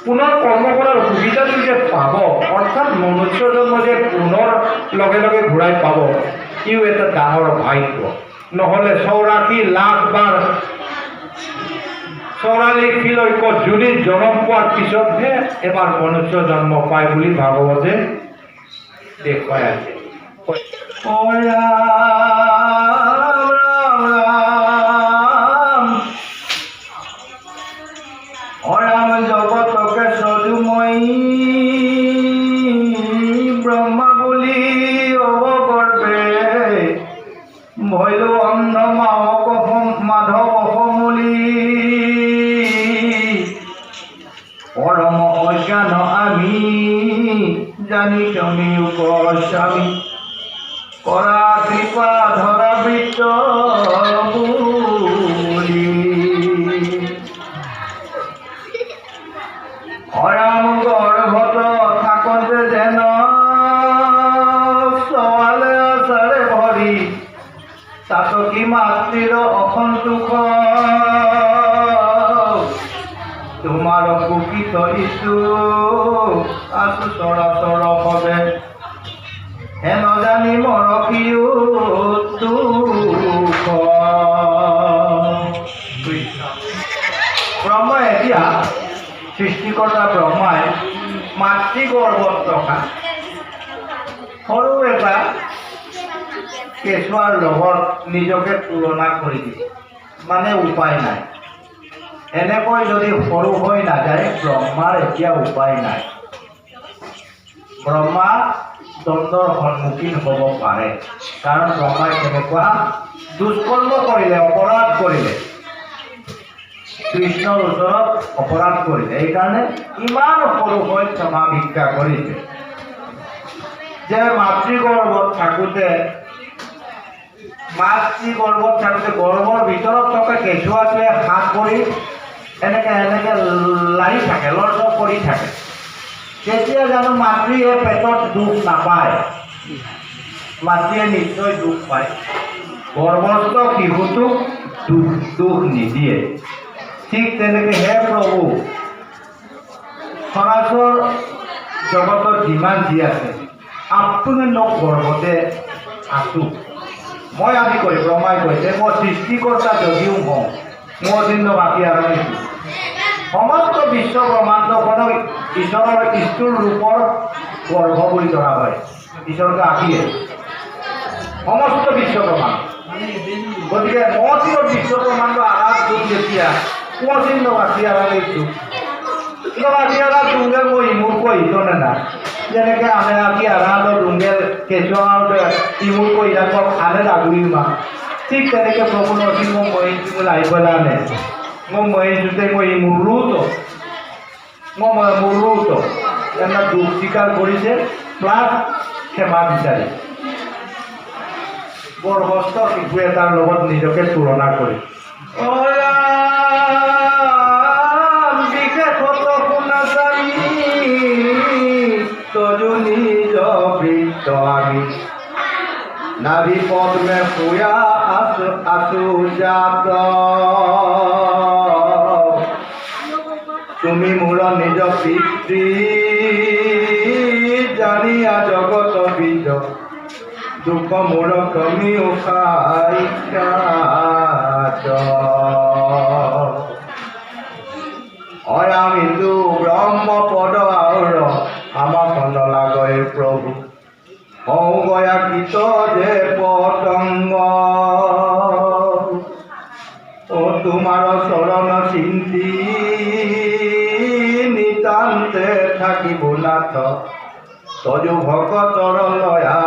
পুনৰ কৰ্ম কৰাৰ সুবিধাটো যে পাব, অৰ্থাৎ মনুষ্য জন্ম যে পুনৰ লগে লগে ঘূৰাই পাব, ইও এটা ডাঙৰ ভাগ্য। নহ'লে 84 লাখ বাৰ 44 লক্ষ জুলিত জন্ম পোৱাৰ পিছতহে এবাৰ মনুষ্য জন্ম পায় বুলি ভাগৱতে দেখুৱাই আছে। ৰাম জগতকে সজুময়ী ব্ৰহ্মা বুলি অৱগৰ্বে ভৈলো অন্ধ মাধৱ অসমলি পৰম অজ্ঞান আমি জানি তুমি উপস্বামী কৰা কৃপা ধৰা বৃত্ত বুলি অৰাম গৰ্ভত থাকোঁতে যেন সৱালে আচাৰে ভৰি চাতকী মাতৃৰ অসন্তোষ তোমাৰ কুকিত ইছু আছো চৰাচৰ ভৱে হেন জানি মৰকিও দুখ। ব্ৰহ্মাই এতিয়া সৃষ্টিকৰ্তা ব্ৰহ্মাই মাতৃগৰ্ভত থকা সৰু এটা কেঁচুৱাৰ লগত নিজকে তুলনা কৰি দিয়ে। মানে উপায় নাই, এনেকৈ যদি সৰু হৈ নাযায় ব্ৰহ্মাৰ এতিয়া উপায় নাই। ব্ৰহ্মা দণ্ডৰ সন্মুখীন হ'ব পাৰে, কাৰণ ব্ৰহ্মাই কেনেকুৱা দুষ্কৰ্ম কৰিলে, অপৰাধ কৰিলে, কৃষ্ণৰ ওচৰত অপৰাধ কৰিলে। এইকাৰণে ইমান সৰু হৈ ক্ষমা ভিক্ষা কৰিছে যে মাতৃগৰ্ভত থাকোঁতে গৰ্ভৰ ভিতৰত থকা কেঁচুৱাটোৱে হাত কৰি এনেকে লাৰি থাকে, লৰচৰ কৰি থাকে। তেতিয়া জানো মাতৃয়ে পেটত দুখ নাপায়? মাতৃয়ে নিশ্চয় দুখ পায়। গৰ্ভস্থ শিশুটোক দুখ নিদিয়ে। ঠিক তেনেকৈ হে প্ৰভু, সৰাচৰ জগতত যিমান যি আছে আপুনি গৰ্ভতে আছোঁ। মই আদি কৰি ব্ৰহ্মাই কৈছে মই সৃষ্টিকৰ্তা যদিও হওঁ, মোৰ চিহ্ন বাকী আৰু সমস্ত বিশ্ব ব্ৰহ্মাণ্ডখনক ঈশ্বৰৰ স্থূল ৰূপৰ গৰ্ভ বুলি ধৰা হয়। ঈশ্বৰকে আঁকিয়ে সমস্ত বিশ্ব ব্ৰহ্মাণ্ড। গতিকে মচিৰ বিশ্ব ব্ৰহ্মাণ্ড আঘাত যোগ যেতিয়া মোৰ চিহ্ন বাকী আৰু বাকী ডুঙ্গের মই ইমুর কই ইতনে না যেনেকে আমি আকি আরাধো ডুঙ্গের কেঁচুয়ার ইমুর কই রাখব আনে লাগুই মা ঠিক তেনেকে প্রভু নসিং মই তুমি লাইবলা নে মই জুতে মই মুরুতো এনা দুখ স্বীকার করেছে প্লাস ক্ষমা বিচারে গর্ভস্থ শিশু এটার লগত নিজকে তুলনা করে নাভি পদ্মে শুয়া আসু জাত তুমি মোর নিজ পিতৃ জানিয়া জগত বীজ দুঃখ মোর কমি উখাই অয়ামিন্দু ব্রহ্ম পদ আউর আমার খন্ড লাগয়ে প্রভু হও গয়া কীত যে পতঙ্গ ও তোমার চরণ চিন্তি নিতান্তে থাকিব নাথ তজু ভকতর লয়া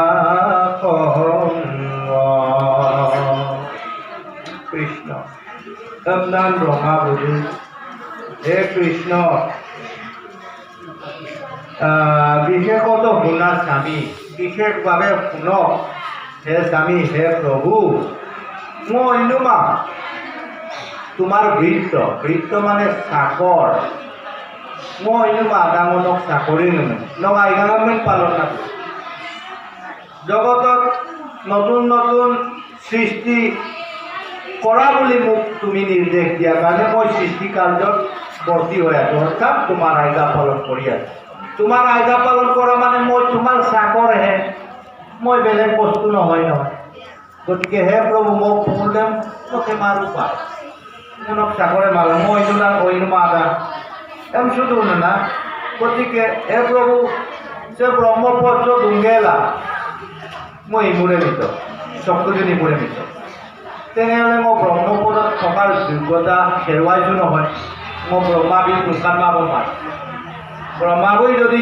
কৃষ্ণ সন্তান ব্রহ্মা বুঝু হে কৃষ্ণ বিশেষত শুনা স্বামী বিশেষভাৱে শুনক হে স্বামী হে প্ৰভু মই অন্যমা তোমাৰ বৃত্ত মানে চাকৰ মই অন্যমা আদামনক চাকৰি নগাই গভৰ্ণমেণ্ট পালন নাকৰোঁ জগতত নতুন নতুন সৃষ্টি কৰা বুলি মোক তুমি নিৰ্দেশ দিয়া কাৰণে মই সৃষ্টি কাৰ্যত ভৰ্তি হৈ আছোঁ অৰ্থাৎ তোমাৰ আজ্ঞা পালন কৰি আছোঁ তোমাৰ আজ্ঞা পালন কৰা মানে মই তোমাৰ চাকৰহে মই বেলেগ বস্তু নহয় গতিকে হে প্ৰভু মোক পূৰ্ণম তোকে মাৰো পা মনক চাকৰে মাৰো মই এইটো কইনো মাদা এম শুধু না গতিকে হে প্ৰভু যে ব্ৰহ্মপুত্ৰ ডুংগেলা মই ইমূৰে মিত চকুজনী মূৰে মিত তেনেহ'লে মই ব্ৰহ্মপুত্ৰত থকাৰ যোগ্যতা হেৰুৱাইছোঁ নহয় মই ব্ৰহ্মাবিদ দোকান পাব পাৰোঁ ব্ৰহ্মাবৈ যদি